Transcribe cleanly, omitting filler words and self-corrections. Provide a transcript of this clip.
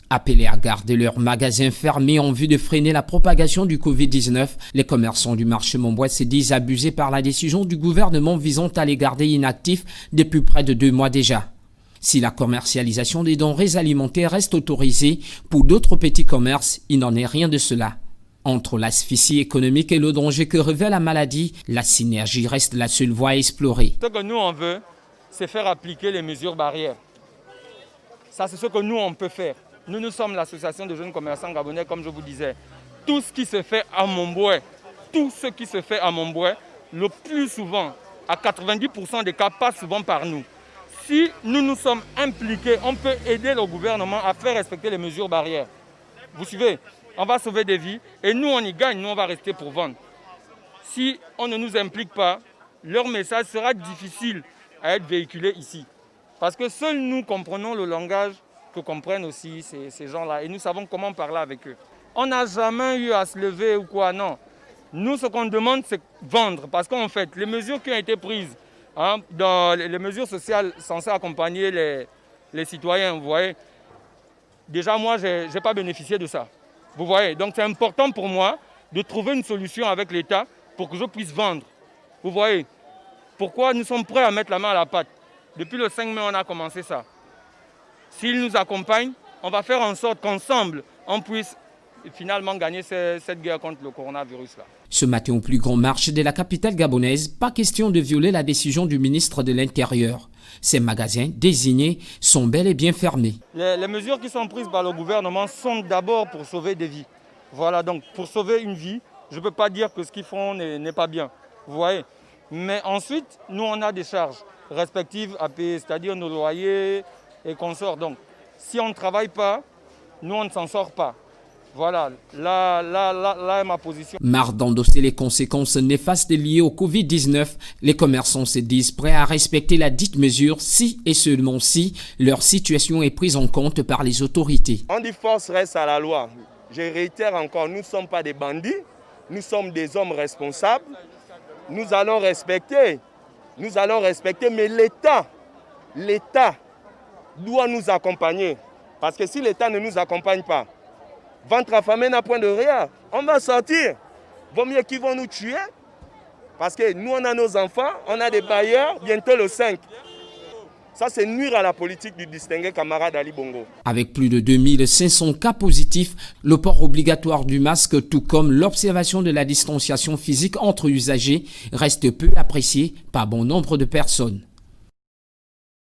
Appelés à garder leurs magasins fermés en vue de freiner la propagation du Covid-19, les commerçants du marché Montbois se disent abusés par la décision du gouvernement visant à les garder inactifs depuis près de 2 mois déjà. Si la commercialisation des denrées alimentaires reste autorisée, pour d'autres petits commerces, il n'en est rien de cela. Entre l'asphyxie économique et le danger que revêt la maladie, la synergie reste la seule voie à explorer. Ce que nous on veut, c'est faire appliquer les mesures barrières. Ça, c'est ce que nous on peut faire. Nous sommes l'association de jeunes commerçants gabonais, comme je vous disais. Tout ce qui se fait à Montbois, le plus souvent, à 90% des cas, passe souvent par nous. Si nous nous sommes impliqués, on peut aider le gouvernement à faire respecter les mesures barrières. Vous suivez? On va sauver des vies et nous on y gagne, nous on va rester pour vendre. Si on ne nous implique pas, leur message sera difficile à être véhiculé ici. Parce que seuls nous comprenons le langage que comprennent aussi ces gens-là et nous savons comment parler avec eux. On n'a jamais eu à se lever ou quoi, non. Nous, ce qu'on demande, c'est vendre. Parce qu'en fait, les mesures qui ont été prises, dans les mesures sociales censées accompagner les citoyens, vous voyez, déjà moi, je n'ai pas bénéficié de ça. Vous voyez, donc c'est important pour moi de trouver une solution avec l'État pour que je puisse vendre. Vous voyez, pourquoi nous sommes prêts à mettre la main à la pâte. Depuis le 5 mai, on a commencé ça. S'ils nous accompagnent, on va faire en sorte qu'ensemble, on puisse finalement gagner cette guerre contre le coronavirus-là. Ce matin, au plus grand marché de la capitale gabonaise, pas question de violer la décision du ministre de l'Intérieur. Ces magasins désignés sont bel et bien fermés. Les mesures qui sont prises par le gouvernement sont d'abord pour sauver des vies. Voilà, donc pour sauver une vie, je ne peux pas dire que ce qu'ils font n'est pas bien. Vous voyez. Mais ensuite, nous, on a des charges respectives à payer, c'est-à-dire nos loyers et consorts. Donc, si on ne travaille pas, nous, on ne s'en sort pas. Voilà, là est ma position. Marre d'endosser les conséquences néfastes liées au Covid-19, les commerçants se disent prêts à respecter la dite mesure si et seulement si leur situation est prise en compte par les autorités. On dit force reste à la loi. Je réitère encore, nous ne sommes pas des bandits, nous sommes des hommes responsables. Nous allons respecter, mais l'État doit nous accompagner. Parce que si l'État ne nous accompagne pas, ventre affamé n'a point de rien. On va sortir. Vaut mieux qu'ils vont nous tuer. Parce que nous, on a nos enfants, on a des bailleurs, bientôt le 5. Ça, c'est nuire à la politique du distingué camarade Ali Bongo. Avec plus de 2500 cas positifs, le port obligatoire du masque, tout comme l'observation de la distanciation physique entre usagers, reste peu apprécié par bon nombre de personnes.